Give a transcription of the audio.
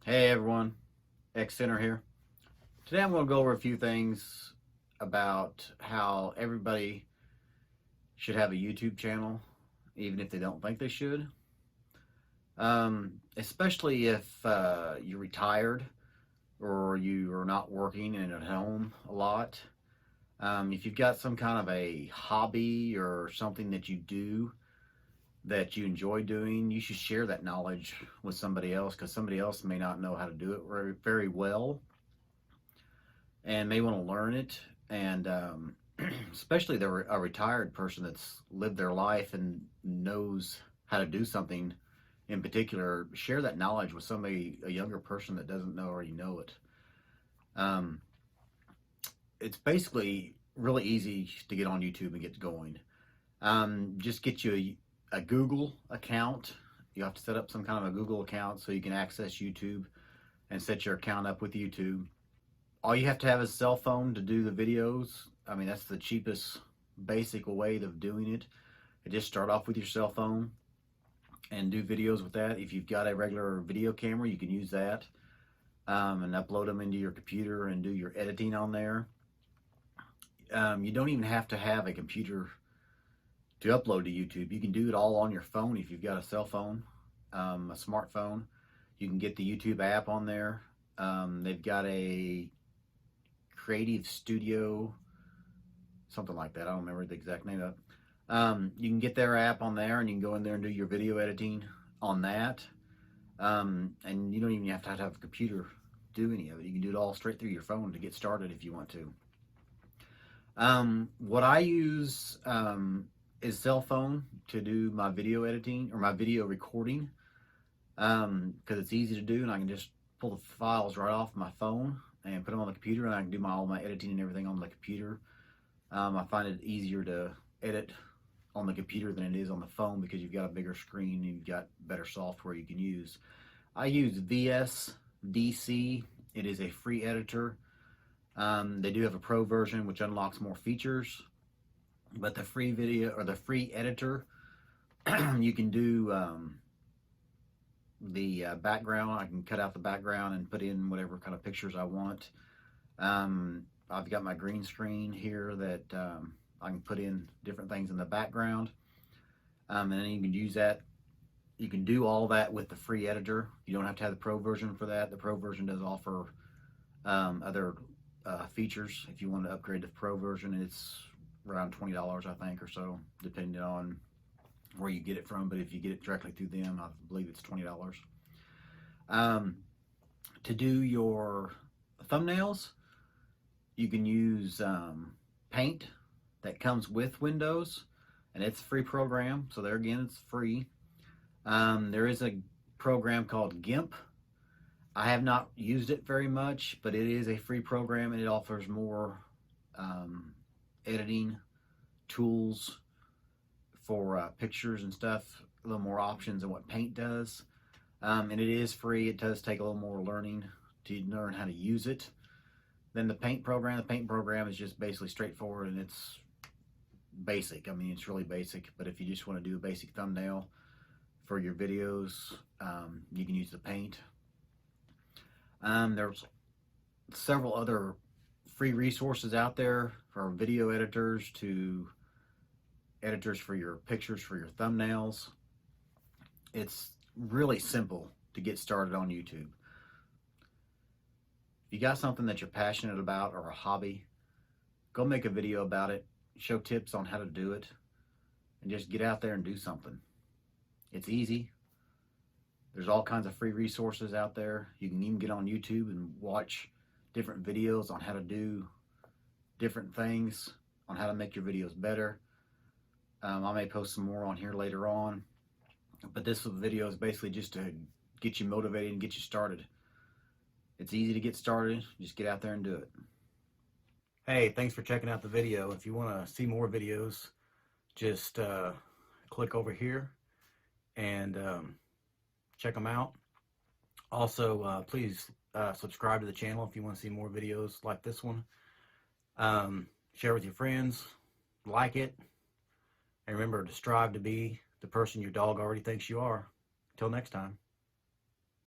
Hey everyone, X Center here. Today I'm going to go over a few things about how everybody should have a YouTube channel, even if they don't think they should. Especially if you're retired or you are not working and at home a lot. If you've got some kind of a hobby or something that you do that you enjoy doing, you should share that knowledge with somebody else because somebody else may not know how to do it very well and may want to learn it. And especially they're a retired person that's lived their life and knows how to do something in particular, share that knowledge with somebody, a younger person that doesn't know already know it. Um, it's basically really easy to get on YouTube and get going. Just get you a Google account. You have to set up some kind of a Google account so you can access YouTube and set your account up with YouTube. All you have to have is a cell phone to do the videos. I mean, that's the cheapest basic way of doing it. You just start off with your cell phone and do videos with that. If you've got a regular video camera, you can use that and upload them into your computer and do your editing on there. You don't even have to have a computer to upload to YouTube. You can do it all on your phone if you've got a cell phone, a smartphone. You can get the YouTube app on there. They've got a Creative Studio, something like that. I don't remember the exact name of it. You can get their app on there and you can go in there and do your video editing on that. And you don't even have to have a computer to do any of it. You can do it all straight through your phone to get started if you want to. What I use is cell phone to do my video editing or my video recording because it's easy to do and I can just pull the files right off my phone and put them on the computer and I can do all my editing and everything on the computer. I find it easier to edit on the computer than it is on the phone because you've got a bigger screen and you've got better software you can use. I use VSDC. It is a free editor. They do have a pro version which unlocks more features, but the free video or the free editor, you can do the background. I can cut out the background and put in whatever kind of pictures I want. I've got my green screen here that I can put in different things in the background, and then you can use that. You can do all that with the free editor. You don't have to have the pro version for that. The pro version does offer other features if you want to upgrade to the pro version, and it's around $20 I think or so, depending on where you get it from. But if you get it directly through them, I believe it's $20. To do your thumbnails, you can use Paint that comes with Windows, and it's a free program. So there again, it's free. There is a program called GIMP. I have not used it very much, but it is a free program and it offers more editing tools for pictures and stuff, a little more options than what Paint does. And it is free. It does take a little more learning to learn how to use it than the Paint program. The Paint program is just basically straightforward and it's basic. I mean, it's really basic, but if you just want to do a basic thumbnail for your videos, you can use the Paint. There's several other free resources out there for video editors to editors for your pictures, for your thumbnails. It's really simple to get started on YouTube. If you got something that you're passionate about or a hobby, go make a video about it, show tips on how to do it, and just get out there and do something. It's easy. There's all kinds of free resources out there. You can even get on YouTube and watch different videos on how to do different things, on how to make your videos better. I may post some more on here later on, but this video is basically just to get you motivated and get you started. It's easy to get started. Just get out there and do it. Hey, thanks for checking out the video. If you want to see more videos, just click over here and check them out. Also, please subscribe to the channel if you want to see more videos like this one. Share with your friends, like it, and remember to strive to be the person your dog already thinks you are. Until next time.